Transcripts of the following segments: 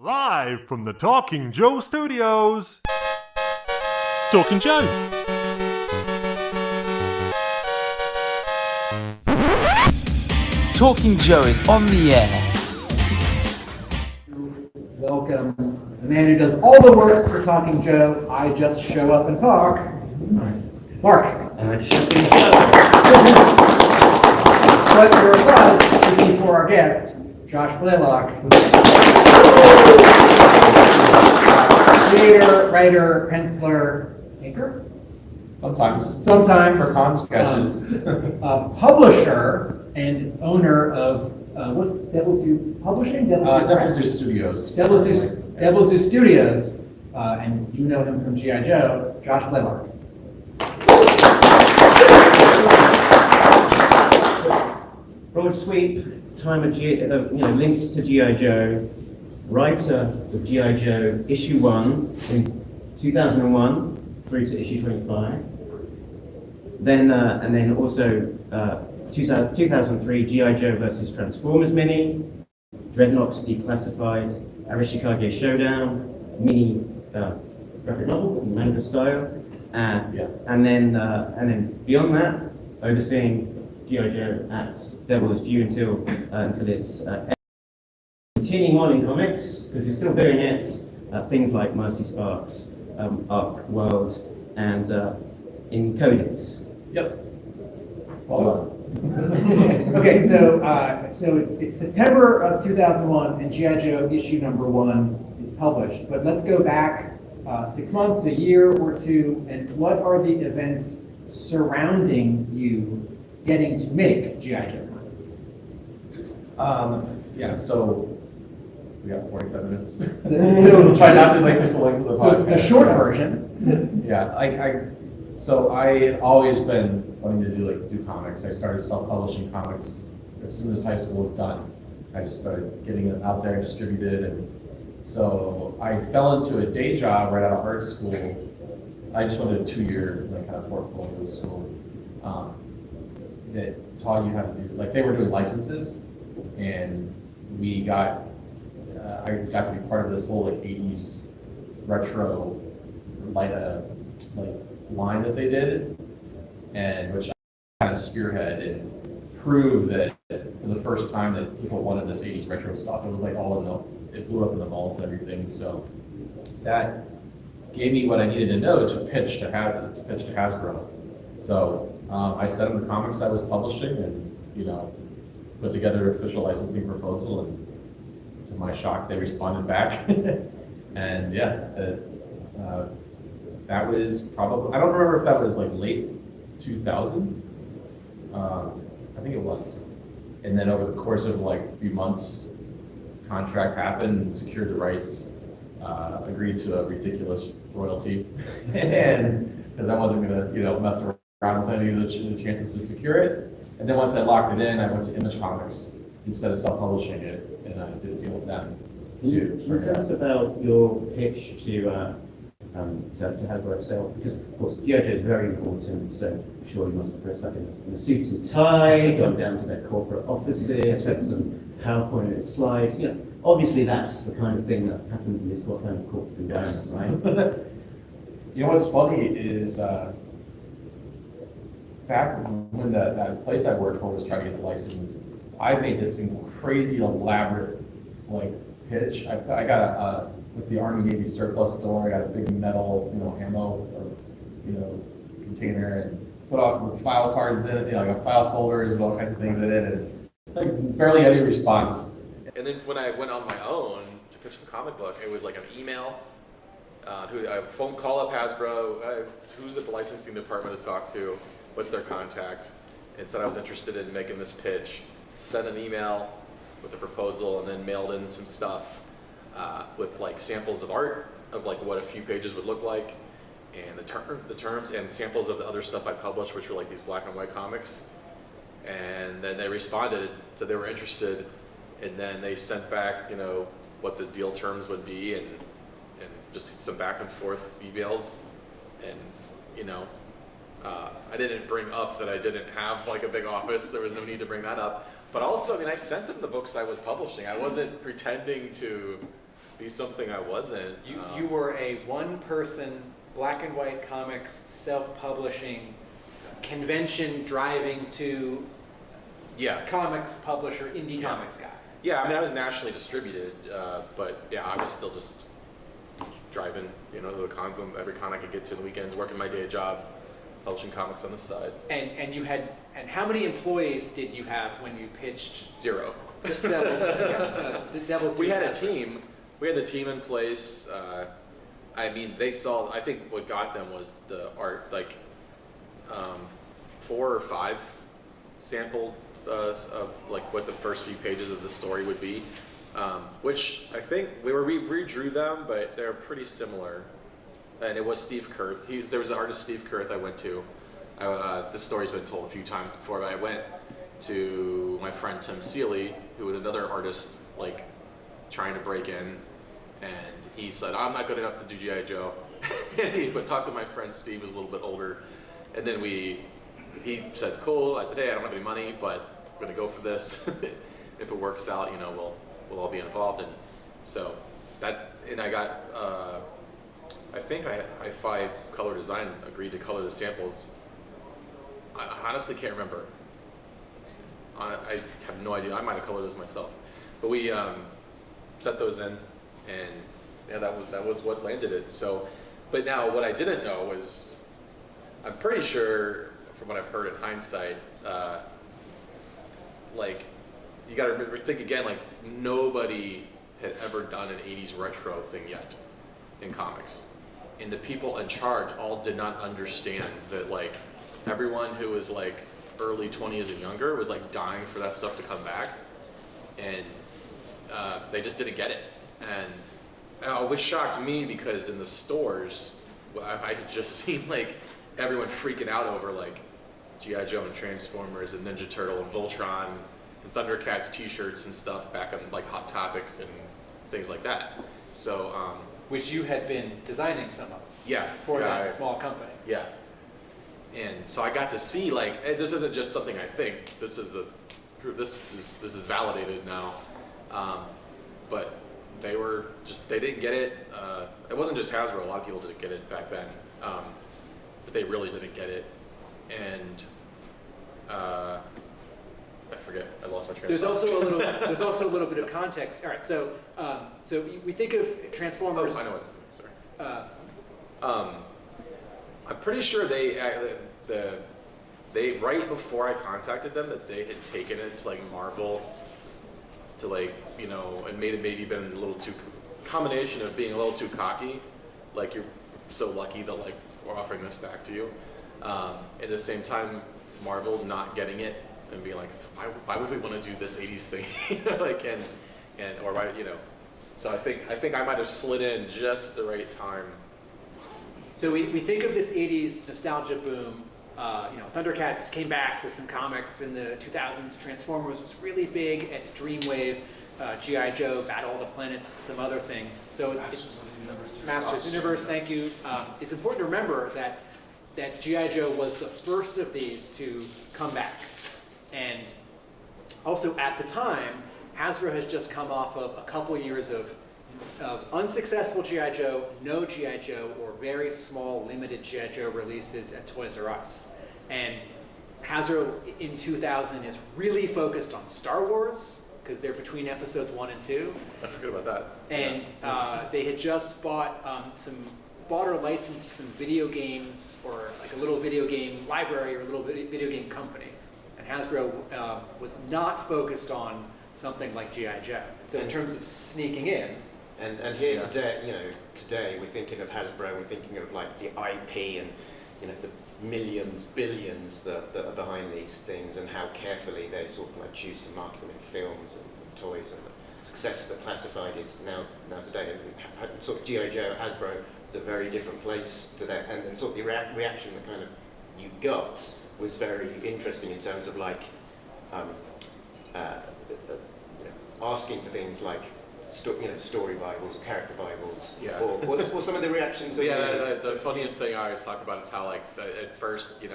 Live from the Talking Joe Studios. It's Talking Joe. Talking Joe is on the air. Welcome the man who does all the work for Talking Joe. I just show up and talk. Mark. But your applause should be for our guest, Josh Blaylock. Creator, writer, penciler, inker? Sometimes. Sometimes. For con sketches. Publisher and owner of, what's Devils Do Publishing? Devils Do Studios. Devils Do Studios, and you know him from G.I. Joe, Josh Blaylock. Broad sweep, time of links to G.I. Joe, writer of G.I. Joe issue 1 in 2001 through to issue 25. Then and then also 2003 G.I. Joe versus Transformers mini, Dreadnoks Declassified, Asrashikage Showdown, mini graphic novel, manga style, and then beyond that, overseeing G.I. Joe at Devils Due until its continuing on in comics, because you're still doing it. Things like Mercy Sparx, Arkworld, and Encoded. Yep. Well done. Okay, so it's September of 2001, and G.I. Joe issue number 1 is published. But let's go back 6 months, a year or two, and what are the events surrounding you getting to make G.I. Joe comics? Yeah, so we got 45 minutes. So try not to make this a length of the So podcast. the short version. Yeah, so I had always been wanting to do comics. I started self-publishing comics as soon as high school was done. I just started getting it out there and distributed, and so I fell into a day job right out of art school. I just went to a 2-year kind of portfolio school that taught you how to do, they were doing licenses, and I got to be part of this whole 80s retro line that they did, and which I kind of spearhead and prove that for the first time that people wanted this 80s retro stuff. It was it blew up in the malls and everything. So that gave me what I needed to know to pitch to Hasbro. So I sent them the comics I was publishing, and put together an official licensing proposal, and to my shock, they responded back. And that was probably, I don't remember if that was late 2000. I think it was. And then over the course of a few months, contract happened, secured the rights, agreed to a ridiculous royalty, and because I wasn't going to mess around with any of the chances to secure it. And then once I locked it in, I went to Image Comics instead of self-publishing it, and I did a deal with them too. Can you tell us about your pitch to Hasbro itself? Because of course G.I. Joe is very important, so I'm sure you must have dressed up in a suit and tie, gone down to their corporate offices, had some PowerPoint slides. Obviously that's the kind of thing that happens in this kind of corporate environment, right? What's funny is back when that place I worked for was trying to get the license, I made this crazy elaborate pitch. I got with the Army Navy surplus store, I got a big metal ammo container, and put all file cards in it, file folders and all kinds of things in it, and barely any response. And then when I went on my own to pitch the comic book, it was an email, a phone call up Hasbro, who's at the licensing department to talk to, what's their contact, and said I was interested in making this pitch, sent an email with a proposal, and then mailed in some stuff with samples of art of what a few pages would look like, and the terms and samples of the other stuff I published, which were these black and white comics. And then they responded, said they were interested, and then they sent back what the deal terms would be, and just some back and forth emails. And I didn't bring up that I didn't have a big office. There was no need to bring that up. But also, I sent them the books I was publishing. I wasn't pretending to be something I wasn't. You were a one-person black and white comics self-publishing convention driving to Yeah. comics publisher, indie comics guy. Yeah, I mean, I was nationally distributed, but yeah, I was still just driving, to the cons on every con I could get to the weekends, working my day job, publishing comics on the side. And how many employees did you have when you pitched 0. Devil's We had a Due? team. We had the team in place. I mean, I think what got them was the art, like 4 or 5 sampled of like what the first few pages of the story would be, which I think we redrew them, but they're pretty similar. And it was Steve Kurth. There was an artist, Steve Kurth, I went to. This story's been told a few times before, but I went to my friend Tim Seeley, who was another artist, like trying to break in, and he said, "I'm not good enough to do G.I. Joe." And he would talk to my friend Steve, who's a little bit older, and then he said, "Cool." I said, "Hey, I don't have any money, but I'm gonna go for this. If it works out, we'll all be involved." And so and I got, I think I Color Design agreed to color the samples. I honestly can't remember. I have no idea. I might have colored this myself, but we set those in, and yeah, that was what landed it. So, but now what I didn't know was, I'm pretty sure from what I've heard in hindsight, like you got to think again, like nobody had ever done an 80s retro thing yet in comics, and the people in charge all did not understand that, like everyone who was like early 20s and younger was like dying for that stuff to come back, and they just didn't get it. And it was shocked me because in the stores I had just seen like everyone freaking out over like G.I. Joe and Transformers and Ninja Turtle and Voltron and Thundercats t-shirts and stuff back on like Hot Topic and things like that. So Which you had been designing some of. yeah, For that small company. yeah. And so I got to see, like, this isn't just something I think. This is this is validated now. But they didn't get it. It wasn't just Hasbro. A lot of people didn't get it back then. But they really didn't get it. And I forget. I lost my train of thought. There's also a little bit of context. All right, so we think of Transformers. Oh, I know what's sorry. I'm pretty sure they right before I contacted them that they had taken it to like Marvel to like and maybe been a little too combination of being a little too cocky, like you're so lucky that like we're offering this back to you. At the same time, Marvel not getting it and being like, why would we want to do this 80s thing? Like or why So I think I might have slid in just at the right time. So we think of this 80s nostalgia boom. Thundercats came back with some comics in the 2000s. Transformers was really big at Dreamwave. G.I. Joe, Battle of the Planets, some other things. So Masters of the Universe, thank you. It's important to remember that G.I. Joe was the first of these to come back. And also at the time, Hasbro has just come off of a couple years of unsuccessful G.I. Joe, no G.I. Joe, or very small limited G.I. Joe releases at Toys R Us. And Hasbro in 2000 is really focused on Star Wars, because they're between episodes 1 and 2. I forget about that. And they had just bought or licensed some video games, or like a little video game library or a little video game company. And Hasbro was not focused on something like G.I. Joe. So in terms of sneaking in. And here today we're thinking of Hasbro, we're thinking of like the IP and the millions, billions that are behind these things, and how carefully they sort of like choose to market them in films and toys, and the success that Classified is now today. And sort of G.I. Joe, Hasbro is a very different place today, and sort of the reaction that kind of you got was very interesting in terms of like asking for things like story Bibles, character Bibles, Yeah. or what some of the reactions. The funniest thing I always talk about is how like at first,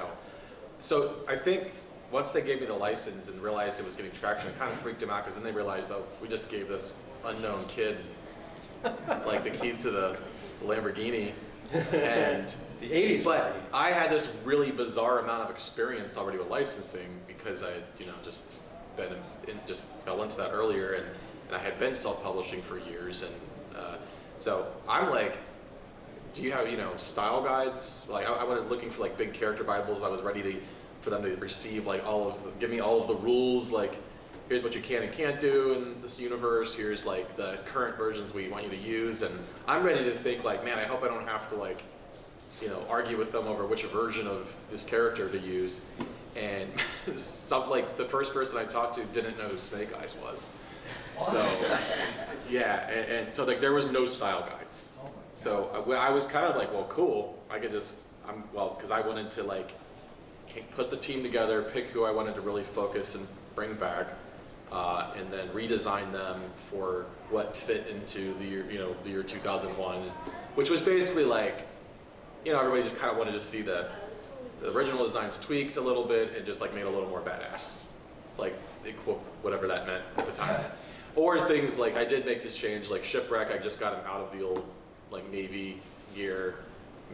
so I think once they gave me the license and realized it was getting traction, it kind of freaked them out, because then they realized, oh, we just gave this unknown kid like the keys to the Lamborghini. And The 80s. but I had this really bizarre amount of experience already with licensing because I, just been just fell into that earlier, and I had been self-publishing for years, and so I'm like, do you have style guides? Like I went looking for like big character bibles. I was ready for them to receive like give me all of the rules. Like here's what you can and can't do in this universe. Here's like the current versions we want you to use, and I'm ready to think like, man, I hope I don't have to like argue with them over which version of this character to use. And like the first person I talked to didn't know who Snake Eyes was. So yeah, and so like there was no style guides. So I was kind of like, well, cool. I could because I wanted to like put the team together, pick who I wanted to really focus and bring back, and then redesign them for what fit into the year, the year 2001, which was basically like, everybody just kind of wanted to see the original designs tweaked a little bit and just like made a little more badass, like whatever that meant at the time. Or things like I did make this change, like Shipwreck. I just got him out of the old like Navy gear,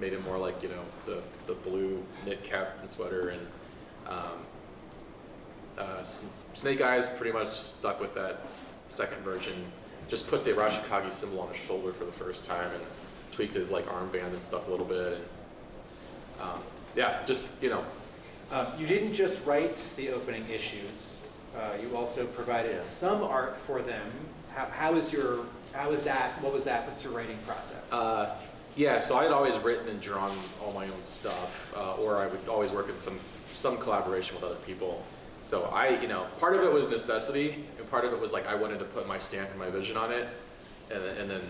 made him more like the blue knit cap and sweater, and Snake Eyes pretty much stuck with that second version. Just put the Arashikage symbol on his shoulder for the first time and tweaked his like armband and stuff a little bit, and yeah, just You didn't just write the opening issues. You also provided some art for them. What was the writing process? Yeah, so I had always written and drawn all my own stuff, or I would always work in some collaboration with other people. So part of it was necessity, and part of it was like I wanted to put my stamp and my vision on it, and then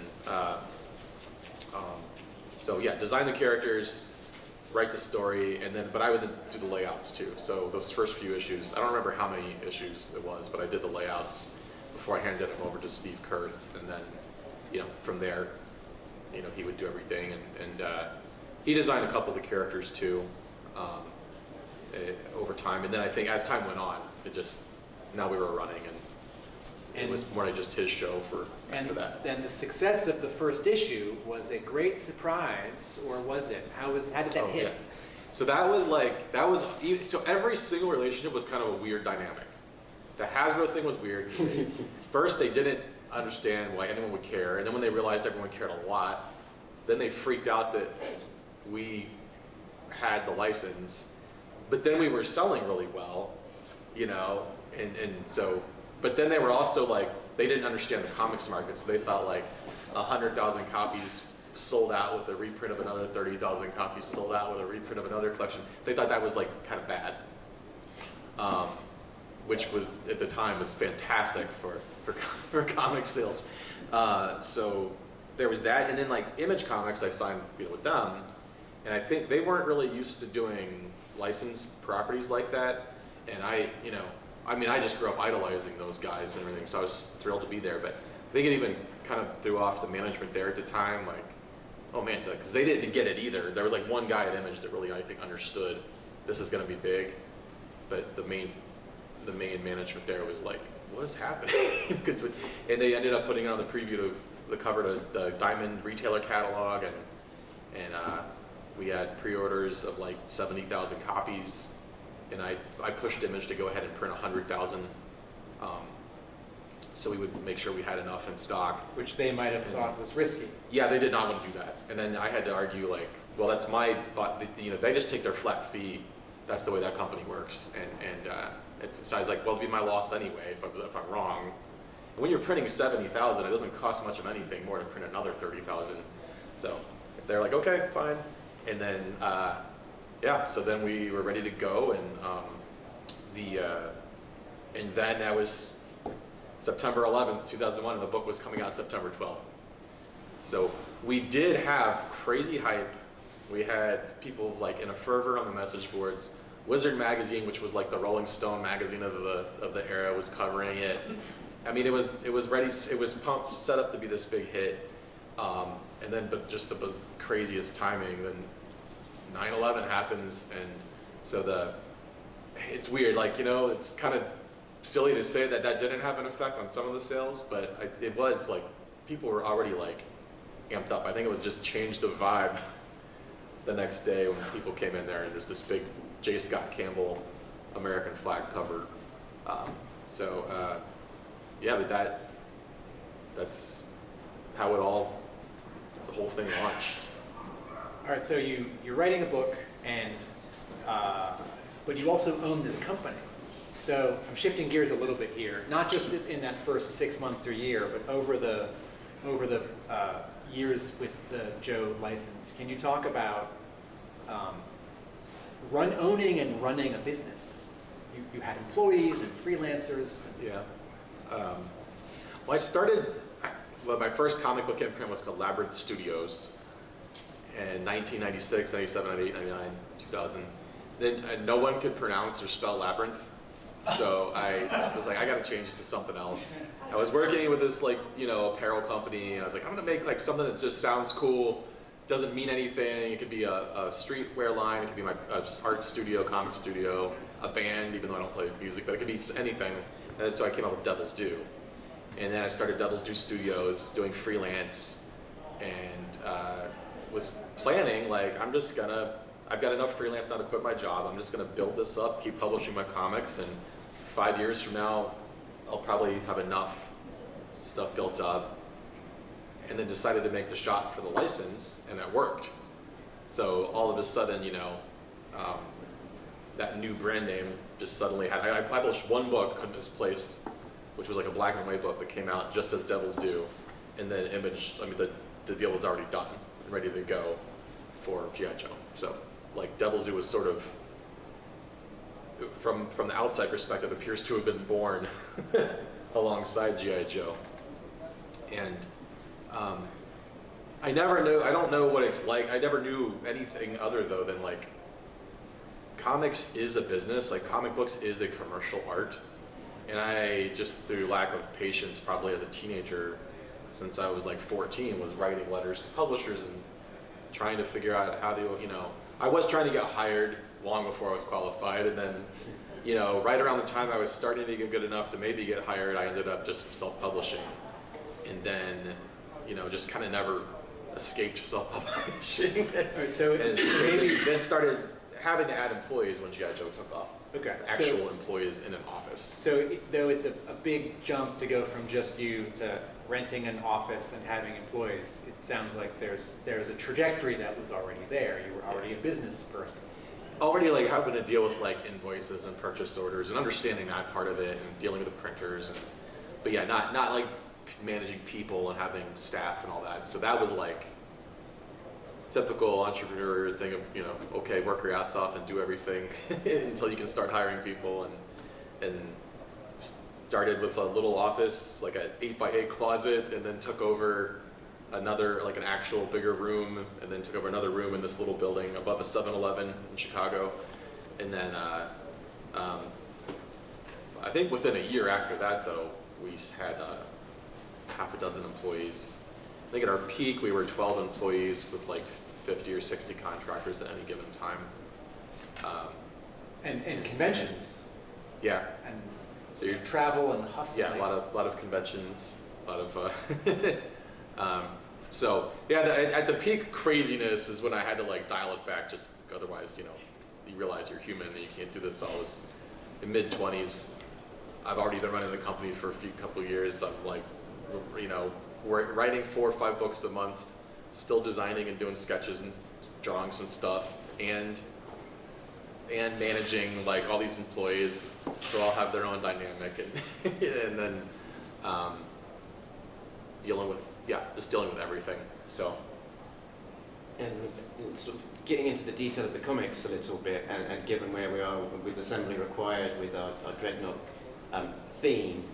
so yeah, design the characters, write the story, but I would do the layouts too. So those first few issues, I don't remember how many issues it was, but I did the layouts before I handed them over to Steve Kurth, and then from there, he would do everything, and he designed a couple of the characters too over time. And then I think as time went on, now we were running, and it was more like just his show after that. And the success of the first issue was a great surprise, or was it? How did that hit? Yeah. So so every single relationship was kind of a weird dynamic. The Hasbro thing was weird. First, they didn't understand why anyone would care, and then when they realized everyone cared a lot, then they freaked out that we had the license, but then we were selling really well, and so, but then they were also like, they didn't understand the comics market, so they thought like 100,000 copies sold out with a reprint of another 30,000 copies sold out with a reprint of another collection. They thought that was like kind of bad, which was at the time was fantastic for comic sales. So there was that, and then like Image Comics, I signed with them, and I think they weren't really used to doing licensed properties like that, and I just grew up idolizing those guys and everything, so I was thrilled to be there. But they could even kind of threw off the management there at the time, like, oh man, because they didn't get it either. There was like one guy at Image that really, I think, understood this is going to be big, but the main management there was like, what is happening? And they ended up putting it on the preview of the cover to the Diamond retailer catalog, and we had pre-orders of like 70,000 copies, and I pushed Image to go ahead and print 100,000, so we would make sure we had enough in stock. Which they might have thought was risky. Yeah, they did not want to do that, and then I had to argue like, well, that's my, but they just take their flat fee. That's the way that company works, and so I was like, well, it'd be my loss anyway if I'm wrong. And when you're printing 70,000, it doesn't cost much of anything more to print another 30,000. So they're like, okay, fine. And then, so then we were ready to go, and then that was September 11th, 2001, and the book was coming out September 12th. So we did have crazy hype. We had people like in a fervor on the message boards. Wizard magazine, which was like the Rolling Stone magazine of the era, was covering it. I mean, it was ready. It was pumped, set up to be this big hit. And then, but just the craziest timing. Then 9/11 happens, and so it's weird. Like, it's kind of silly to say that didn't have an effect on some of the sales, but it was like people were already like amped up. I think it was just changed the vibe the next day when people came in there and there's this big J. Scott Campbell American flag cover. Yeah, but that's how the whole thing launched. All right, so you're writing a book, and but you also own this company. So I'm shifting gears a little bit here, not just in that first 6 months or year, but over the years with the Joe license. Can you talk about owning and running a business? You had employees and freelancers. Yeah. My first comic book imprint was called Labyrinth Studios in 1996, 97, 98, 99, 2000. Then no one could pronounce or spell Labyrinth. So I was like, I gotta change it to something else. I was working with this apparel company, and I was like, I'm gonna make like something that just sounds cool, doesn't mean anything. It could be a streetwear line, it could be my art studio, comic studio, a band, even though I don't play music, but it could be anything. And so I came up with Devil's Due. And then I started Devil's Due Studios doing freelance, and was planning like, I've got enough freelance now to quit my job. I'm just gonna build this up, keep publishing my comics, and 5 years from now, I'll probably have enough stuff built up. And then decided to make the shot for the license, and it worked. So all of a sudden, that new brand name just suddenly had, I published one book, Couldn't Misplaced, which was like a black and white book that came out just as Devil's Due. And then the deal was already done, ready to go for G.I. Joe. So like Devil's Due was sort of, from the outside perspective, appears to have been born alongside G.I. Joe. And I don't know what it's like. I never knew anything other though than like, comics is a business, like comic books is a commercial art. And I just, through lack of patience, probably as a teenager, since I was like 14, was writing letters to publishers and trying to figure out how to, I was trying to get hired long before I was qualified, and then, right around the time I was starting to get good enough to maybe get hired, I ended up just self-publishing. And then, just kind of never escaped self-publishing. Right, so and maybe then started having to add employees when G.I. Joe took off. Okay. Actual employees in an office. So though it's a big jump to go from just you to renting an office and having employees, it sounds like there's a trajectory that was already there. You were already a business person. Already like having to deal with like invoices and purchase orders and understanding that part of it and dealing with the printers. But yeah, not like managing people and having staff and all that. So that was like typical entrepreneur thing of, okay, work your ass off and do everything until you can start hiring people, and started with a little office, like an 8x8 closet, and then took over another, like an actual bigger room, and then took over another room in this little building above a 7-Eleven in Chicago. And then I think within a year after that though, we had half a dozen employees. I think at our peak we were 12 employees with like 50 or 60 contractors at any given time. And conventions. Yeah. And so you travel and hustling. Yeah, a lot of conventions, a lot of. So yeah, at the peak craziness is when I had to like dial it back. Just otherwise, you realize you're human and you can't do this all. This in mid-20s. I've already been running the company for a couple of years. I'm like, we're writing 4 or 5 books a month, still designing and doing sketches and drawings and stuff, and managing like all these employees who all have their own dynamic, and then dealing with everything. So. And sort of getting into the detail of the comics a little bit, and given where we are with Assembly Required, with our Dreadnok theme,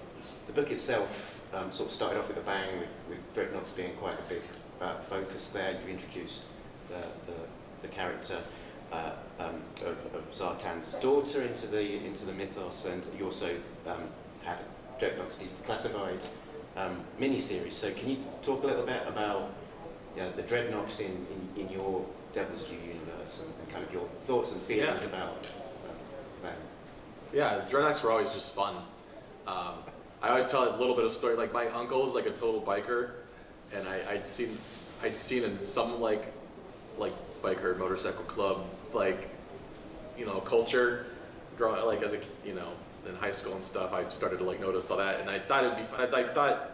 the book itself sort of started off with a bang, with Dreadnoks being quite a big focus there. You introduced the character of Zartan's daughter into the mythos, and you also had Dreadnoks Declassified miniseries. So can you talk a little bit about the Dreadnoks in your Devil's Due universe, and kind of your thoughts and feelings about them? Yeah, Dreadnoks were always just fun. I always tell a little bit of story. Like my uncle is like a total biker, and I'd seen in some like biker motorcycle club culture growing like as a in high school and stuff. I started to notice all that, and I thought it'd be fun. I thought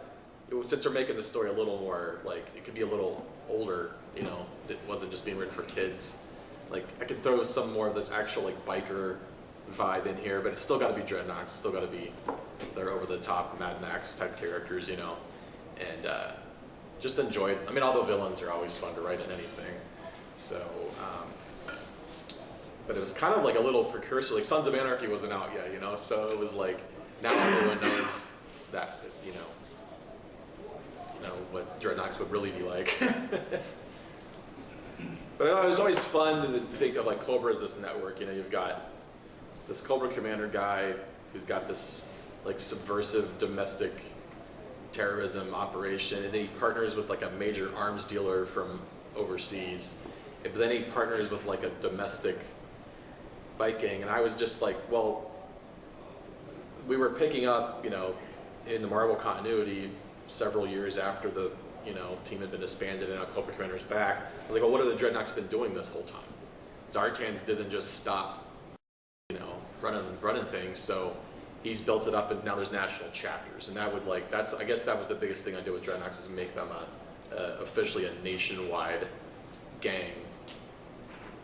since we're making the story a little more it could be a little older, it wasn't just being written for kids. I could throw some more of this actual biker vibe in here, but it's still got to be Dreadnoks. Still got to be their over-the-top Mad Max type characters, and just enjoyed. I mean, all the villains are always fun to write in anything. So, but it was kind of a little precursor. Sons of Anarchy wasn't out yet, So it was now everyone knows that, what Dreadnoks would really be like. But it was always fun to think of Cobra as this network. You've got this Cobra Commander guy who's got this subversive domestic terrorism operation, and then he partners with a major arms dealer from overseas. But then he partners with a domestic bike gang, and I was just well, we were picking up, in the Marvel continuity several years after the team had been disbanded and now Cobra Commander's back. I was well, what have the Dreadnoks been doing this whole time? Zartan doesn't just stop, running things. So he's built it up, and now there's national chapters, and that would I guess that was the biggest thing I did with Dreadnoks, is make them officially a nationwide gang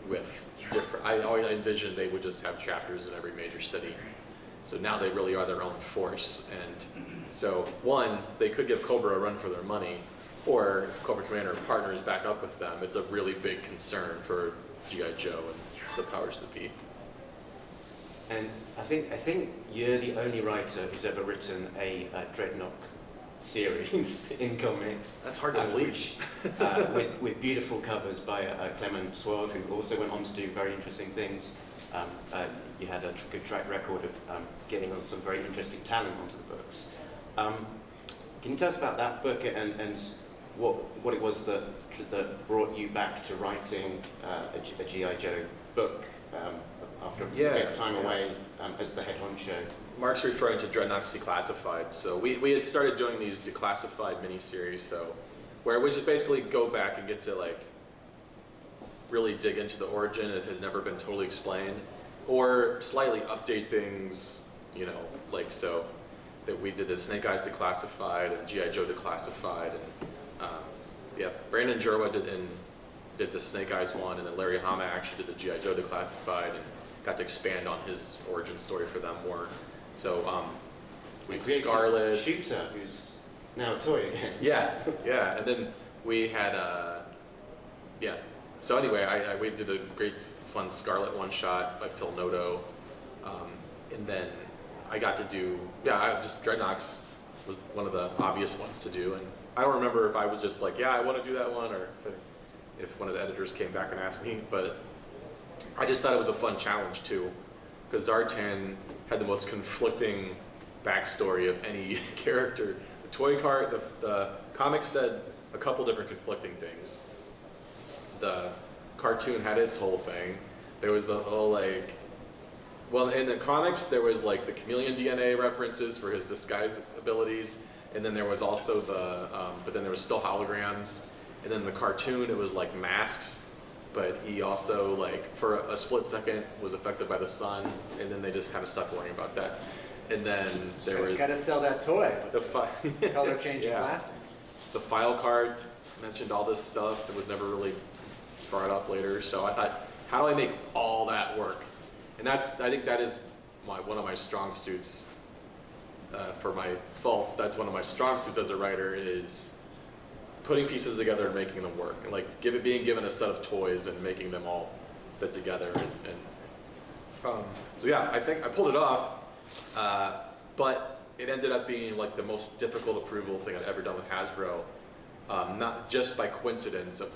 with different. I always envisioned they would just have chapters in every major city. So now they really are their own force, and so one, they could give Cobra a run for their money, or if Cobra Commander partners back up with them, it's a really big concern for G.I. Joe and the powers that be. And I think you're the only writer who's ever written a Dreadnok series in comics. That's hard to believe. With beautiful covers by Clement Swerve, who also went on to do very interesting things. You had a good track record of getting on some very interesting talent onto the books. Can you tell us about that book and what it was that brought you back to writing a G.I. Joe book after a bit of time away as the head honcho? Mark's referring to Dreadnoks Declassified. So we had started doing these declassified miniseries, where we just basically go back and get to really dig into the origin if it had never been totally explained, or slightly update things, so that we did the Snake Eyes Declassified and G.I. Joe Declassified, and Brandon Jerwa did the Snake Eyes one, and then Larry Hama actually did the G.I. Joe Declassified and got to expand on his origin story for them more. So we had Scarlet Shooter, who's now a toy again. Yeah, and then we had So anyway, we did a great fun Scarlet one shot by Phil Noto, and then I got to do just Dreadnoks was one of the obvious ones to do, and I don't remember if I was just I want to do that one, or if one of the editors came back and asked me, but I just thought it was a fun challenge too, because Zartan had the most conflicting backstory of any character. The toy card, the comic said a couple different conflicting things. The cartoon had its whole thing. There was the whole in the comics there was the chameleon DNA references for his disguise abilities, and then there was also but then there was still holograms, and then the cartoon it was masks. But he also, for a split second, was affected by the sun, and then they just kind of stopped worrying about that. And then there was... Gotta sell that toy. The color changing plastic. The file card mentioned all this stuff that was never really brought up later. So I thought, how do I make all that work? And I think that is one of my strong suits. For my faults, that's one of my strong suits as a writer, is putting pieces together and making them work, and being given a set of toys and making them all fit together. So yeah, I think I pulled it off, but it ended up being the most difficult approval thing I've ever done with Hasbro, not just by coincidence of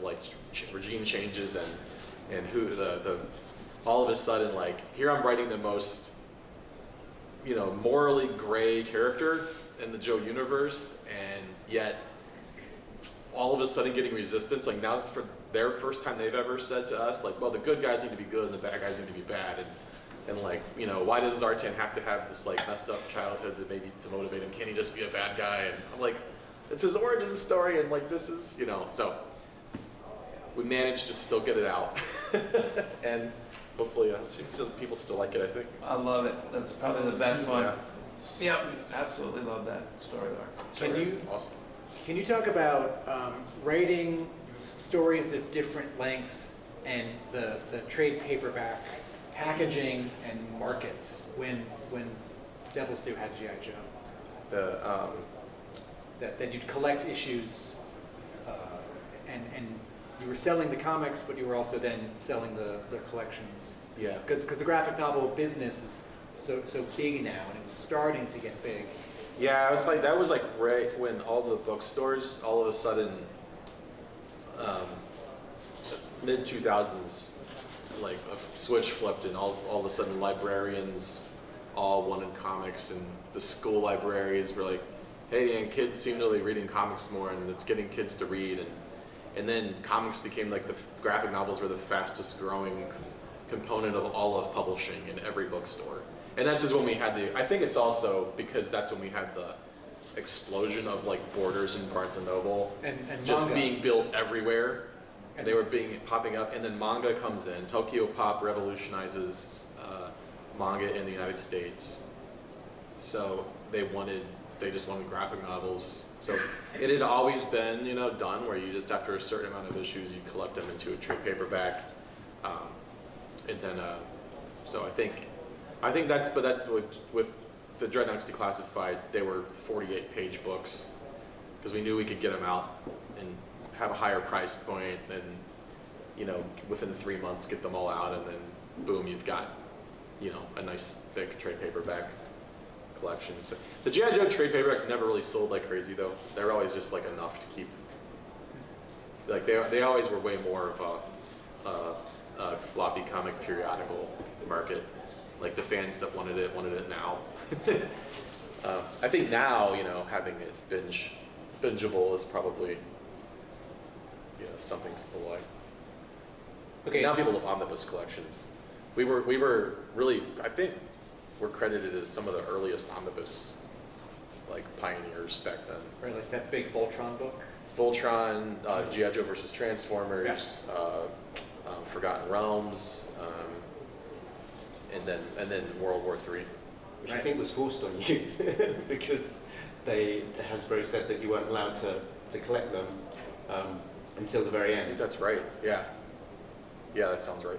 regime changes and who all of a sudden here I'm writing the most morally gray character in the Joe universe, and yet all of a sudden getting resistance. Now for their first time they've ever said to us, well, the good guys need to be good and the bad guys need to be bad, and why does Zartan have to have this messed up childhood to motivate him? Can't he just be a bad guy? And I'm it's his origin story, and like this is, you know, so we managed to still get it out, and hopefully, so people still like it. I think. I love it. That's probably the best one. Yeah. Yep, absolutely love that story arc. Awesome. Can you talk about writing stories of different lengths and the trade paperback packaging and markets when Devil Stew had G.I. Joe? That you'd collect issues and you were selling the comics, but you were also then selling the collections. Yeah. Because the graphic novel business is so big now, and it was starting to get big. Yeah, it was like that was like right when all the bookstores all of a sudden, mid 2000s, like a switch flipped, and all of a sudden librarians all wanted comics, and the school libraries were like, hey, and kids seem to be reading comics more, and it's getting kids to read, and then comics became like the graphic novels were the fastest growing component of all of publishing in every bookstore. And that's just when we had I think it's also because that's when we had the explosion of like Borders and Barnes and Noble And just manga. being built everywhere. And they were popping up, and then manga comes in. Tokyo Pop revolutionizes manga in the United States. So they just wanted graphic novels. So it had always been, you know, done where you just after a certain amount of issues, you collect them into a trade paperback. And then, so I think that's, but that with the Dreadnoks Declassified, they were 48-page books because we knew we could get them out and have a higher price point, and you know, within 3 months get them all out, and then boom, you've got, you know, a nice thick trade paperback collection. So the G.I. Joe trade paperbacks never really sold like crazy though. They were always just like enough to keep. Like they always were way more of a floppy comic periodical market. Like the fans that wanted it now. I think now, you know, having it bingeable is probably, you know, something people like. Okay. Now people love omnibus collections. We were really, I think, we're credited as some of the earliest omnibus like pioneers back then. Or like that big Voltron book. Voltron, G.I. Joe versus Transformers, Forgotten Realms, and then World War III. Which I think was forced on you because Hasbro said that you weren't allowed to collect them until the very I think end. that's right. Yeah. Yeah, that sounds right.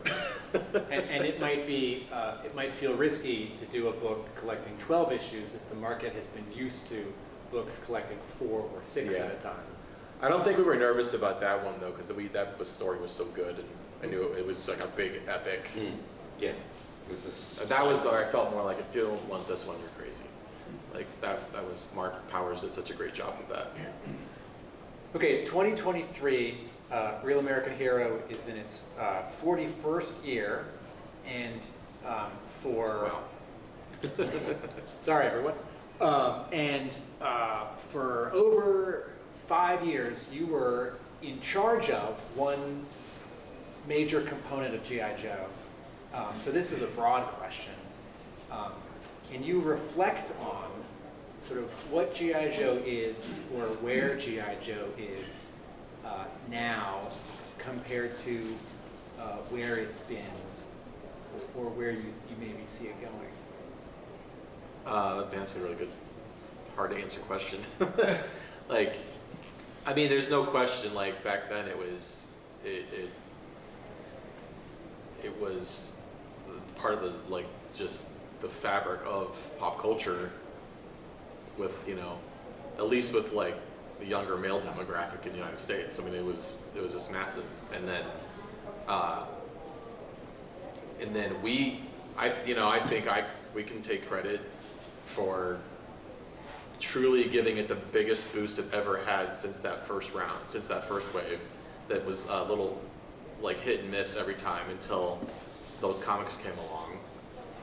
And it might be, it might feel risky to do a book collecting 12 issues if the market has been used to books collecting 4 or 6 at a time. I don't think we were nervous about that one though, because that story was so good, and I knew it was like a big epic. Yeah. It was this That was where I felt more like, if you don't want this one, you're crazy. Like that was Mark Powers did such a great job with that. Okay, it's 2023. Real American Hero is in its 41st year, and for sorry everyone, and for over 5 years, you were in charge of one major component of G.I. Joe. So this is a broad question. Can you reflect on sort of what G.I. Joe is, or where G.I. Joe is now compared to where it's been, or where you maybe see it going? That's a really good, hard to answer question. Like, I mean, there's no question. Like back then, it was part of the just the fabric of pop culture. With, you know, at least with like the younger male demographic in the United States. I mean, it was just massive. And then we can take credit for truly giving it the biggest boost it ever had since that first round, since that first wave. That was a little like hit and miss every time until those comics came along.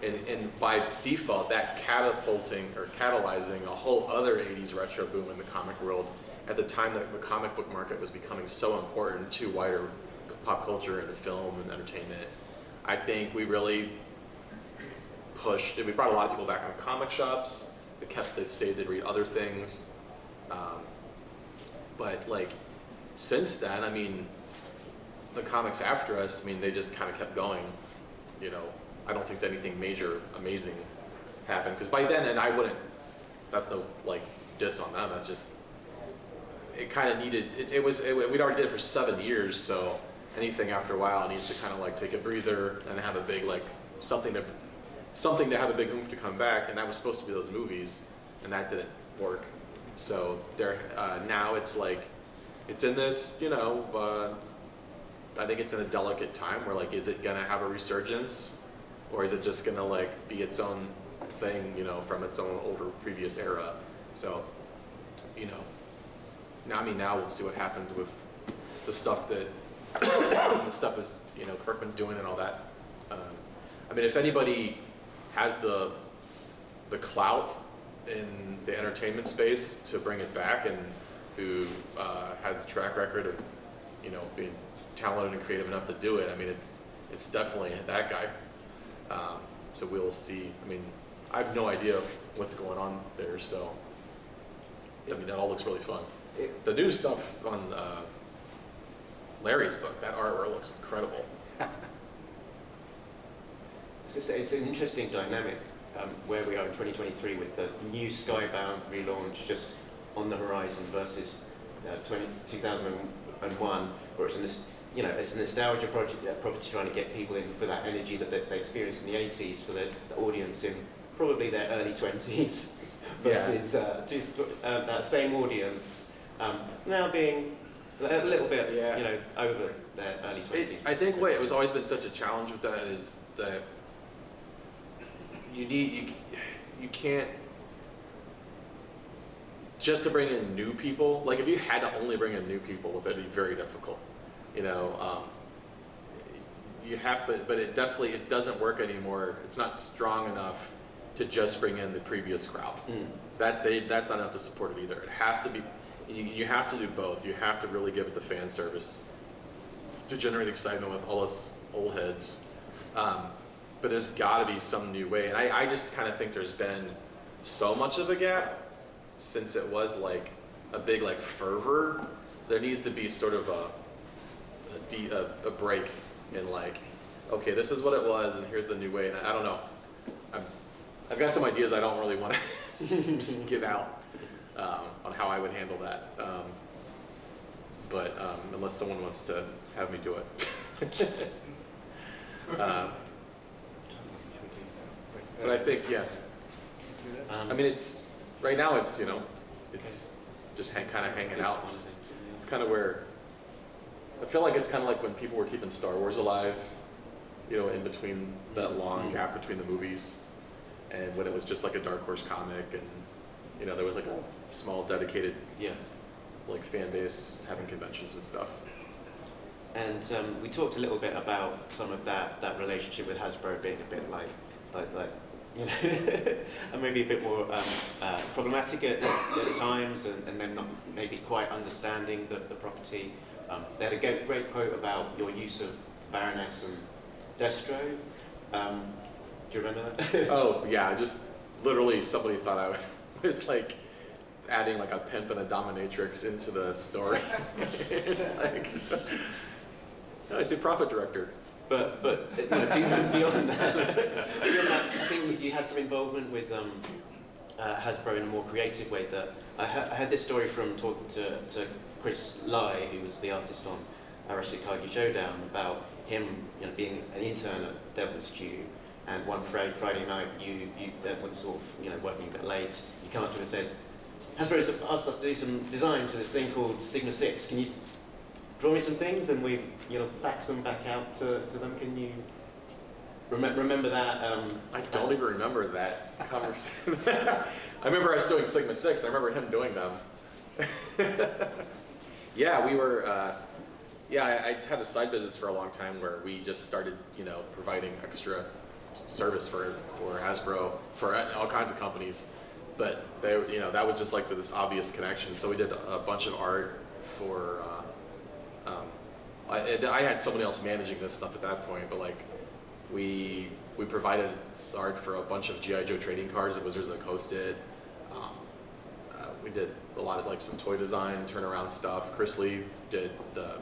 And by default, that catalyzing a whole other 80s retro boom in the comic world at the time that the comic book market was becoming so important to wider pop culture and film and entertainment. I think we really pushed, and we brought a lot of people back into comic shops. They stayed to read other things. But like, since then, I mean, the comics after us, I mean, they just kind of kept going. You know, I don't think that anything major, amazing happened. Because by then, and I wouldn't, that's no like diss on them. That's just, it kind of needed, we'd already did it for 7 years. So anything after a while needs to kind of like take a breather and have a big, like, something to have a big oomph to come back. And that was supposed to be those movies, and that didn't work. So there, now it's like, it's in this, you know, I think it's in a delicate time where like, is it gonna have a resurgence, or is it just gonna like be its own thing, you know, from its own older previous era? So, you know, now we'll see what happens with the stuff that the stuff is, you know, Kirkman's doing and all that. I mean, if anybody has the clout in the entertainment space to bring it back, and who has a track record of, you know, being talented and creative enough to do it, I mean, it's definitely that guy. So we'll see. I mean, I have no idea what's going on there, so I mean, that all looks really fun. The new stuff on Larry's book, that artwork looks incredible. I was going to say, it's an interesting dynamic where we are in 2023 with the new Skybound relaunch just on the horizon versus 2001, where it's it's a nostalgia project, property trying to get people in for that energy that they experienced in the 80s for the audience in probably their early 20s versus that same audience now being a little bit, you know, over their early 20s. I think what it was always been such a challenge with that is that you can't, just to bring in new people, like if you had to only bring in new people, it'd be very difficult. You know, you have, but it doesn't work anymore. It's not strong enough to just bring in the previous crowd. That's not enough to support it either. It has to be, you have to do both. You have to really give it the fan service to generate excitement with all us old heads. But there's got to be some new way. And I just kind of think there's been so much of a gap since it was like a big like fervor. There needs to be sort of a break in like, okay, this is what it was, and here's the new way. And I don't know. I've got some ideas I don't really want to give out on how I would handle that. But unless someone wants to have me do it. But I think, yeah. I mean, it's right now. It's, you know, it's just kind of hanging out. It's kind of where I feel like it's kind of like when people were keeping Star Wars alive, you know, in between that long gap between the movies, and when it was just like a Dark Horse comic, and you know, there was like a small dedicated, like fan base having conventions and stuff. And we talked a little bit about some of that relationship with Hasbro being a bit like you know, and maybe a bit more problematic at times, and then not maybe quite understanding the property. They had a great quote about your use of Baroness and Destro. Do you remember that? Oh yeah, just literally somebody thought I was like adding like a pimp and a dominatrix into the story. It's like, no, it's a profit director. But you know, beyond that, I think you had some involvement with Hasbro in a more creative way. That I had this story from talking to Chris Lai, who was the artist on Arashikage Showdown, about him, you know, being an intern at Devil's Due, and one Friday night you went sort of, you know, working a bit late. You come up to him and said, Hasbro's asked us to do some designs for this thing called Sigma 6. Can you draw me some things? And we, you know, fax them back out to them. Can you remember that? I don't even remember that conversation. I remember I was doing Sigma 6. I remember him doing them. Yeah, we were. I had a side business for a long time where we just started, you know, providing extra service for Hasbro, for all kinds of companies. But they, you know, that was just like this obvious connection. So we did a bunch of art for. I had someone else managing this stuff at that point, but like we provided art for a bunch of G.I. Joe trading cards that Wizards of the Coast did. we did a lot of like some toy design, turnaround stuff. Chris Lee did the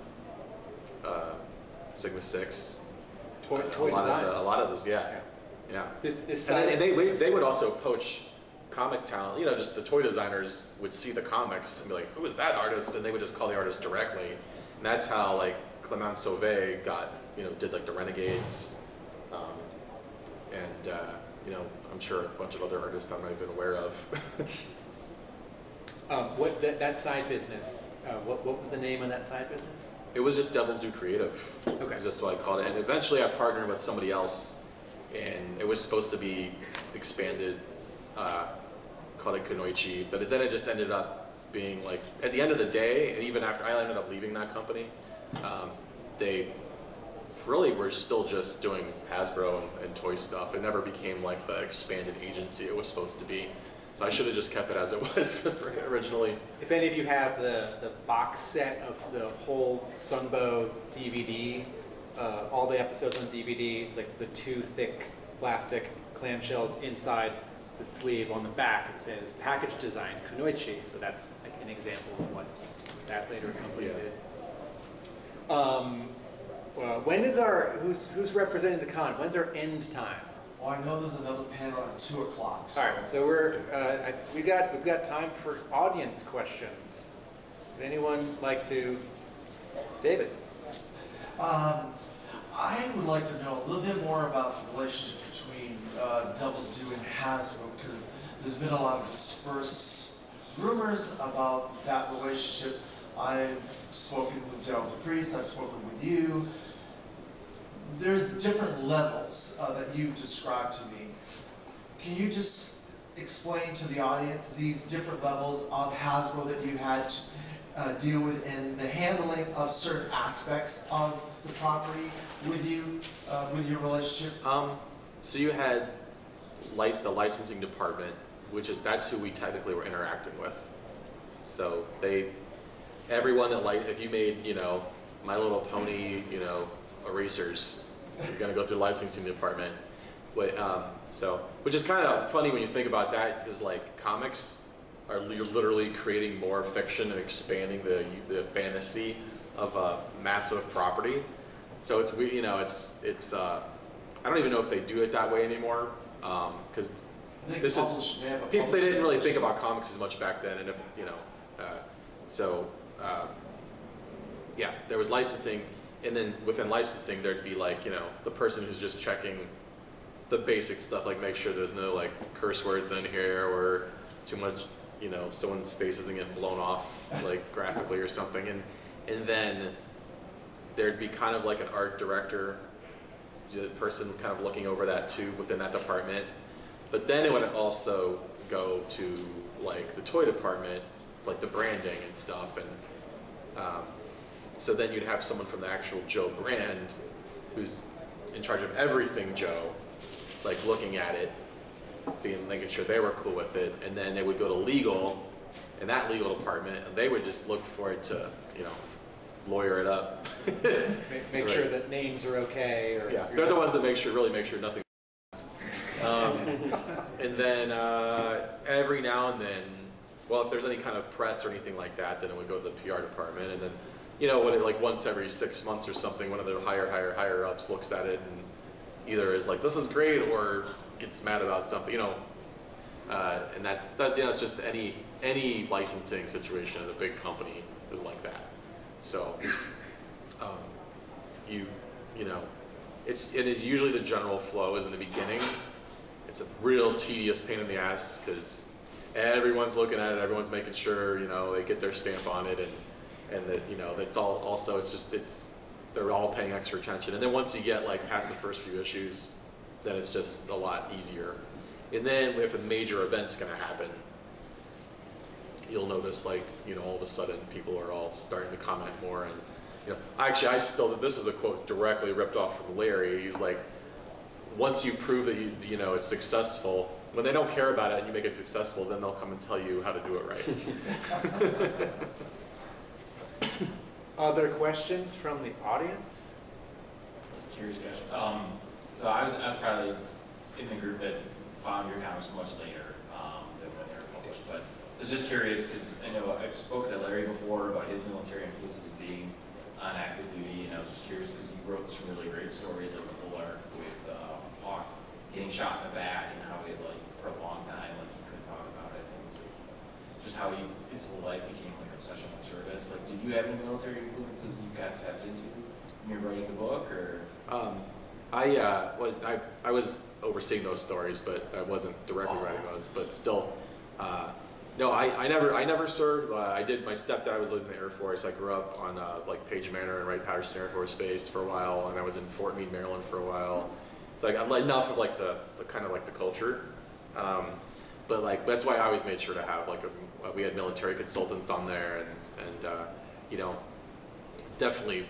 Sigma 6. Toy a lot of those, yeah. This And side, they would also poach comic talent, just the toy designers would see the comics and be like, who is that artist? And they would just call the artist directly. And that's how like Clement Sauvé got, did like the Renegades. I'm sure a bunch of other artists I might have been aware of. what that side business? What was the name of that side business? It was just Devil's Due Creative. Okay. Is just what I called it. And eventually I partnered with somebody else, and it was supposed to be expanded, called it Kunoichi, but then it just ended up being like, at the end of the day, and even after I ended up leaving that company, they really were still just doing Hasbro and toy stuff. It never became like the expanded agency it was supposed to be. So I should have just kept it as it was originally. If any of you have the box set of the whole Sunbow DVD, all the episodes on DVD, it's like the 2 thick plastic clamshells inside the sleeve. On the back it says package design Kunoichi, so that's like an example of what that later company did. When is who's representing the con? When's our end time? Well, I know there's another panel at 2 o'clock. So. All right, so we've got time for audience questions. Would anyone like to? David. I would like to know a little bit more about the relationship between Devil's Due and Hasbro, because there's been a lot of dispersed rumors about that relationship. I've spoken with Daryl DePriest, I've spoken with you. There's different levels that you've described to me. Can you just explain to the audience these different levels of Hasbro that you had to deal with in the handling of certain aspects of the property with you, with your relationship? So you had the licensing department, that's who we technically were interacting with. So everyone that if you made, My Little Pony, erasers, you're gonna go through the licensing department. Which is kind of funny when you think about that, because like comics you're literally creating more fiction and expanding the fantasy of a massive property. So it's I don't even know if they do it that way anymore, because they didn't really think about comics as much back then, and there was licensing. And then within licensing, there'd be like, the person who's just checking the basic stuff, like make sure there's no like curse words in here or too much, someone's face isn't getting blown off like graphically or something. And then there'd be kind of like an art director, the person kind of looking over that too within that department. But then it would also go to like the toy department, like the branding and stuff. And so then you'd have someone from the actual Joe brand who's in charge of everything Joe, like looking at it, making sure they were cool with it, and then they would go to legal, in that legal department, and they would just look for it to, lawyer it up. Make right. Sure that names are okay. Or yeah, they're the ones that really make sure nothing. And then every now and then, well, if there's any kind of press or anything like that, then it would go to the PR department, and then when like once every 6 months or something, one of the higher ups looks at it and either is like, this is great, or gets mad about something, and that's it's just any licensing situation at a big company is like that. So it's usually the general flow is in the beginning. It's a real tedious pain in the ass because everyone's looking at it, everyone's making sure they get their stamp on it, and that that's all. Also, they're all paying extra attention. And then once you get like past the first few issues, then it's just a lot easier. And then if a major event's going to happen, you'll notice like all of a sudden people are all starting to comment more. And actually, this is a quote directly ripped off from Larry. He's like, once you prove that it's successful, when they don't care about it and you make it successful, then they'll come and tell you how to do it right. Other questions from the audience? That's a curious question. So I was probably in the group that found your comics much later than when they were published, but was just curious because I know I've spoken to Larry before about his military influences being on active duty, and I was just curious because you wrote some really great stories of the whole arc with Hawk getting shot in the back and how he like for a long time like he couldn't talk about it, and it was just how his whole life became like obsession with service. Like, did you have any military influences you got tapped into when you were writing the book, or? I was overseeing those stories, but I wasn't directly writing those. But still, no, I never served. I did. My stepdad was living in the Air Force. I grew up on like Page Manor and Wright-Patterson Air Force Base for a while, and I was in Fort Meade, Maryland for a while. So I got enough of like the kind of like the culture. But like that's why I always made sure to have like we had military consultants on there, and you know, definitely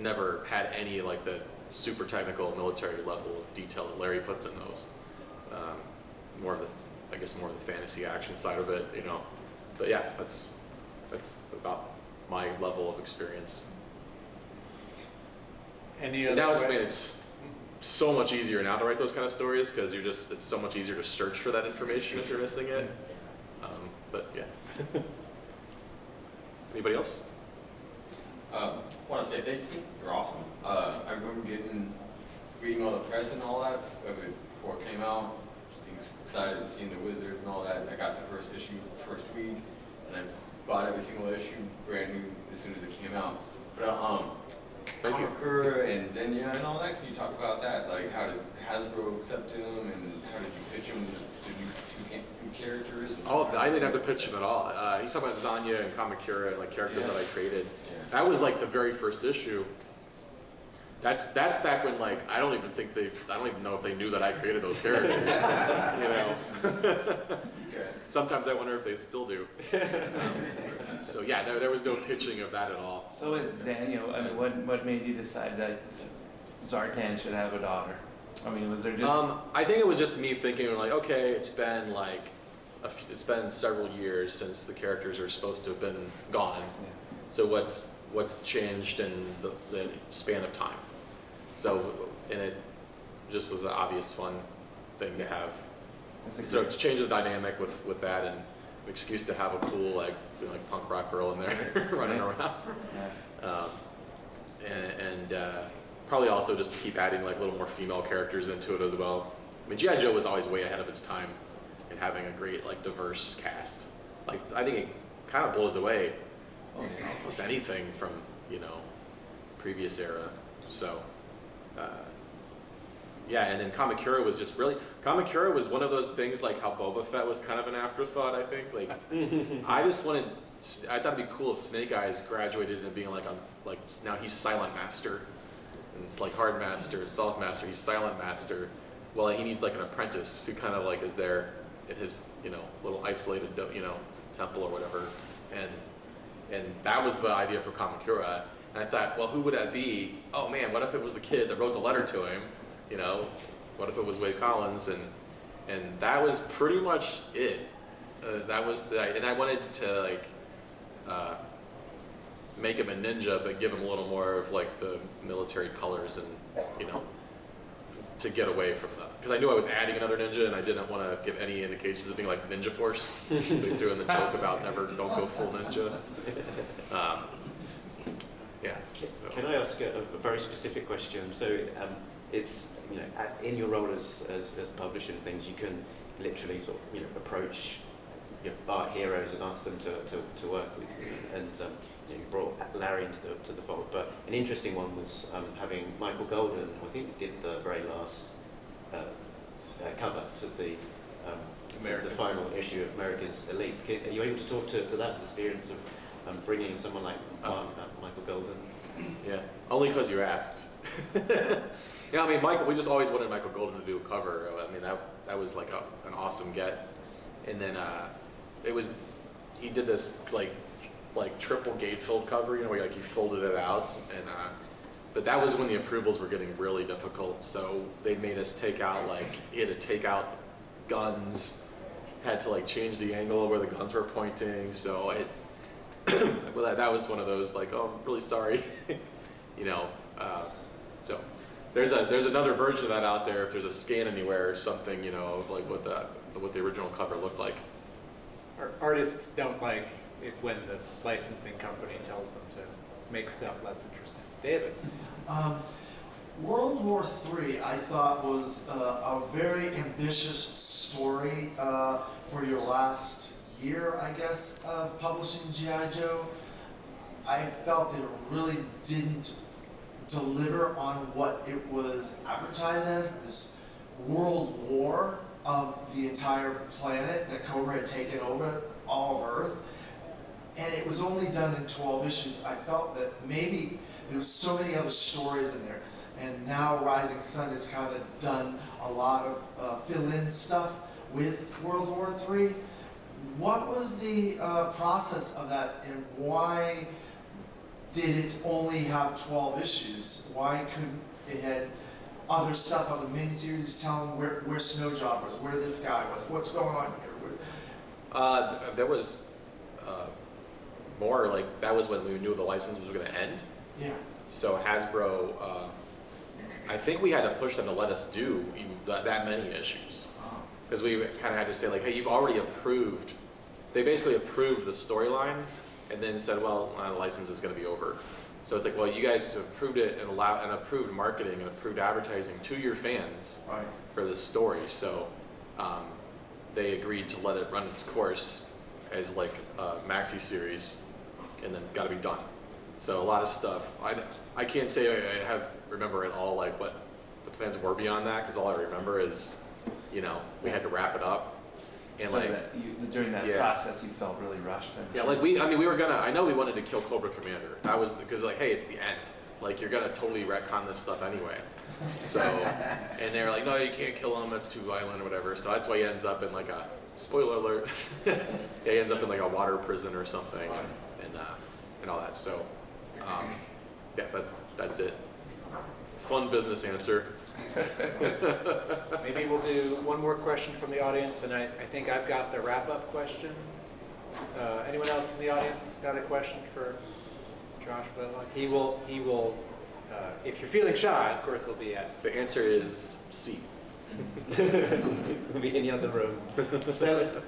never had any like the super technical military level of detail that Larry puts in those. More of the, I guess, more of the fantasy action side of it, you know. But yeah, that's about my level of experience. Any other now questions? it's so much easier now to write those kind of stories because it's so much easier to search for that information if you're missing it. But yeah. Anybody else? I want to say thank you. You're awesome. I remember reading all the press and all that before it came out. Being excited and seeing the Wizard and all that. And I got the first issue first week, and I bought every single issue brand new as soon as it came out. But Conqueror and Xenia and all that. Can you talk about that? Like, how did Hasbro accept him, and how did you pitch him to new characters? Oh, I didn't have to pitch him at all. He's talking about Zanya and Kamakura and like characters that I created. That was like the very first issue. That's back when like I don't even know if they knew that I created those characters. You know. Sometimes I wonder if they still do. So yeah, there was no pitching of that at all. So with Zanyo, I mean, what made you decide that Zartan should have a daughter? I mean, was there just? I think it was just me thinking like, okay, it's been several years since the characters are supposed to have been gone. Yeah. So what's changed in the span of time? So, and it just was an obvious fun thing to have. So to change the dynamic with that, and an excuse to have a cool like punk rock girl in there running around. Yeah. Probably also just to keep adding like a little more female characters into it as well. I mean, G.I. Joe was always way ahead of its time in having a great like diverse cast. Like I think it kind of blows away almost anything from previous era. So yeah, and then Kamakura was just really Kamakura was one of those things like how Boba Fett was kind of an afterthought. I think like I thought it'd be cool if Snake Eyes graduated into being like now he's Silent Master, and it's like Hard Master, Soft Master. He's Silent Master. Well, he needs like an apprentice who kind of like is there in his little isolated temple or whatever, and that was the idea for Kamakura. And I thought, well, who would that be? Oh man, what if it was the kid that wrote the letter to him? What if it was Wade Collins? And that was pretty much it. And I wanted to like make him a ninja, but give him a little more of like the military colors, and to get away from that, because I knew I was adding another ninja, and I didn't want to give any indications of being like Ninja Force. They threw in the joke about don't go full ninja. Yeah. Can I ask a very specific question? So it's in your role as publisher and things, you can literally sort of approach art heroes and ask them to work with you, and you brought Larry into the fold. But an interesting one was having Michael Golden. I think he did the very last cover to the final issue of America's Elite. Are you able to talk to that experience of bringing someone like Michael Golden? Yeah, only because you asked. Yeah, I mean, we just always wanted Michael Golden to do a cover. I mean, that was like an awesome get. And then he did this like triple gatefold cover, where like he folded it out, and but that was when the approvals were getting really difficult. So they made us he had to take out guns, had to like change the angle of where the guns were pointing. So well, that was one of those like, oh, I'm really sorry, So there's another version of that out there if there's a scan anywhere or something, of like what the original cover looked like. artists don't like it when the licensing company tells them to make stuff less interesting. David? World War III, I thought, was a very ambitious story for your last year, I guess, of publishing G.I. Joe. I felt that it really didn't deliver on what it was advertised as, this world war of the entire planet that Cobra had taken over all of Earth. And it was only done in 12 issues. I felt that maybe there was so many other stories in there. And now Rising Sun has kind of done a lot of fill-in stuff with World War III. What was the process of that, and why did it only have 12 issues? Why couldn't it had other stuff, other miniseries telling where Snowjob was, where this guy was, what's going on here? There was more, like, that was when we knew the license was going to end. Yeah. So Hasbro, I think we had to push them to let us do even that many issues. Because we kind of had to say, like, hey, you've already approved. They basically approved the storyline and then said, well, the license is going to be over. So it's like, well, you guys have approved it and approved marketing and approved advertising to your fans for this story. So they agreed to let it run its course as like a maxi series, and then got to be done. So a lot of stuff. I can't say I remember at all like what the plans were beyond that, because all I remember is, you know, we had to wrap it up. And so like during that process, you felt really rushed. Yeah, like we were gonna. I know we wanted to kill Cobra Commander. That was because like, hey, it's the end. Like you're gonna totally retcon this stuff anyway. So, and they were like, no, you can't kill him. That's too violent or whatever. So that's why he ends up in like a spoiler alert. Yeah, he ends up in like a water prison or something, and all that. So, yeah, that's it. Fun business answer. Maybe we'll do one more question from the audience, and I think I've got the wrap-up question. Anyone else in the audience got a question for Josh Blaylock? He will. If you're feeling shy, of course, he'll be at. The answer is C. We'll be in the other room.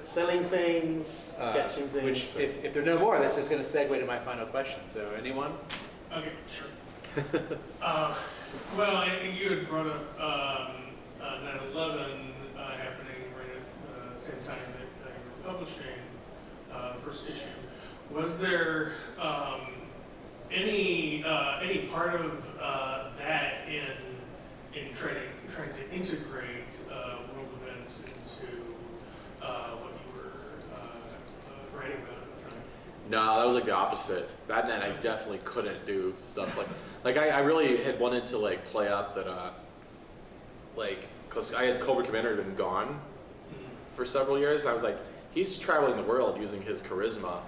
Selling things, sketching things. Which, if there are no more, that's just going to segue to my final question. So, anyone? Okay, sure. Well, you had brought up 9/11 happening right at the same time that you were publishing the first issue. Was there any part of that in trying to integrate world events into what you were writing about at the time? No, that was like the opposite. That night I definitely couldn't do stuff like I really had wanted to like play up that like, cause I had Cobra Commander been gone for several years. I was like, he's traveling the world using his charisma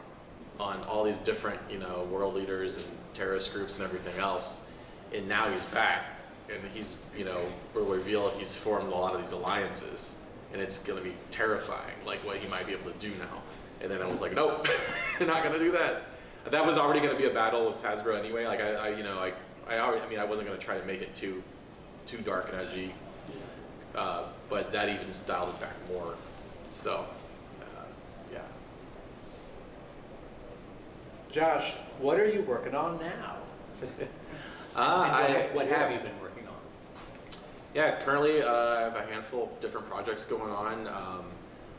on all these different, you know, world leaders and terrorist groups and everything else. And now he's back, and he's, you know, we'll reveal he's formed a lot of these alliances, and it's gonna be terrifying, like what he might be able to do now. And then I was like, nope, you're not gonna do that. That was already gonna be a battle with Hasbro anyway. Like I wasn't gonna try to make it too dark and edgy, but that even dialed it back more. So, yeah. Josh, what are you working on now? What have you been working on? Yeah, currently I have a handful of different projects going on.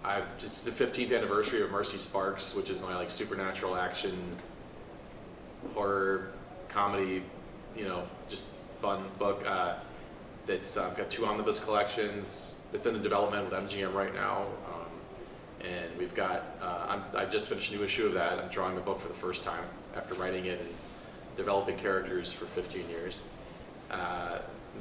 I've just the 15th anniversary of Mercy Sparx, which is my like supernatural action, horror, comedy, you know, just fun book. That's got 2 omnibus collections. It's in the development with MGM right now, and we've got. I just finished a new issue of that. I'm drawing the book for the first time after writing it and developing characters for 15 years.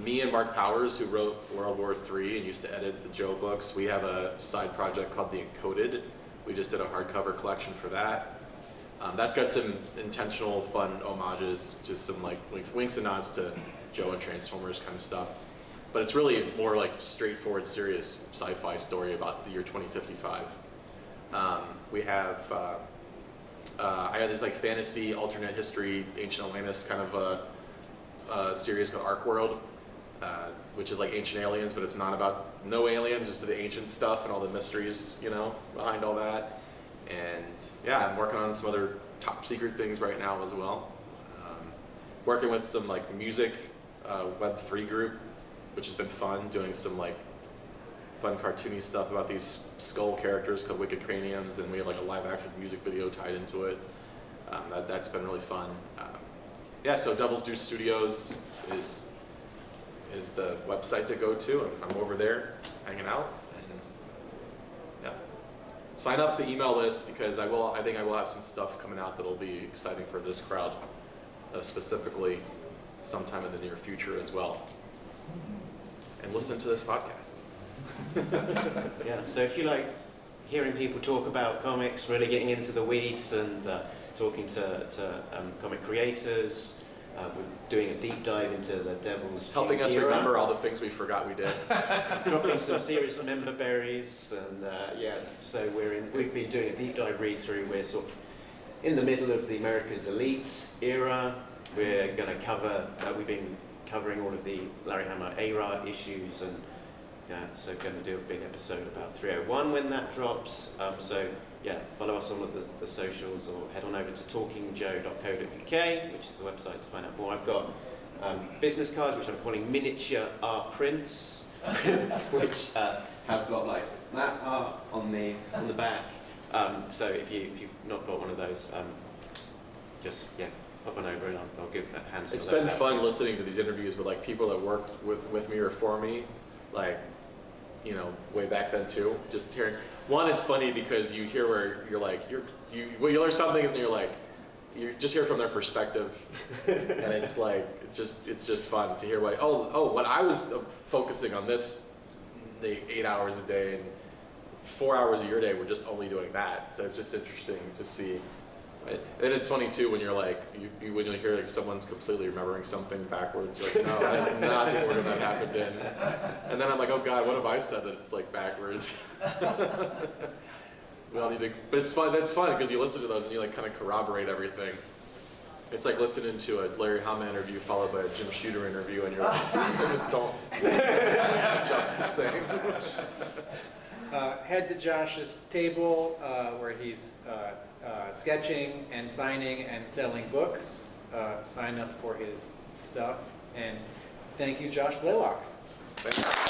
Me and Mark Powers, who wrote World War III and used to edit the Joe books, we have a side project called the Encoded. We just did a hardcover collection for that. That's got some intentional, fun homages, just some like winks and nods to Joe and Transformers kind of stuff. But it's really more like straightforward, serious sci-fi story about the year 2055. We have, I had this like fantasy, alternate history, ancient Atlantis kind of a series called Arkworld, which is like ancient aliens, but it's not about no aliens, just the ancient stuff and all the mysteries, you know, behind all that. And yeah, I'm working on some other top secret things right now as well. Working with some like music Web3 group, which has been fun, doing some like fun cartoony stuff about these skull characters called Wicked Craniums, and we have like a live action music video tied into it. That's been really fun. Yeah, so Devil's Due Studios is the website to go to, and I'm over there hanging out. And yeah, sign up the email list because I think I will have some stuff coming out that'll be exciting for this crowd, specifically sometime in the near future as well. And listen to this podcast. Yeah, so if you like hearing people talk about comics, really getting into the weeds and talking to comic creators, we're doing a deep dive into the Devil's Due Helping us era. remember all the things we forgot we did. Dropping some serious member berries, and yeah, so we've been doing a deep dive read through. We're sort of in the middle of the America's Elite era. We're going to cover, we've been covering all of the Larry Hama A-Ra issues, and so going to do a big episode about 301 when that drops. So yeah, follow us on all of the socials, or head on over to talkingjoe.co.uk, which is the website to find out more. I've got business cards, which I'm calling miniature art prints, which have got like that art on the back. So if you've not got one of those, just hop on over and I'll give that hand. It's been fun listening to these interviews with like people that worked with me or for me, like, you know, way back then too. Just hearing, one, it's funny because you hear where you're like, you learn some things and you're like, you just hear from their perspective, and it's like, it's just fun to hear what, when I was focusing on this, the 8 hours a day and 4 hours of your day, we're just only doing that. So it's just interesting to see. Right? And it's funny too when you're like, when you hear like someone's completely remembering something backwards, you're like, no, that is not the order that happened in. And then I'm like, oh God, what have I said that it's like backwards? We all need to, but it's fun. That's fun because you listen to those and you like kind of corroborate everything. It's like listening to a Larry Hama interview followed by a Jim Shooter interview, and you're like, these things don't match up the same. Head to Josh's table where he's sketching and signing and selling books. Sign up for his stuff. And thank you, Josh Blaylock. Thanks.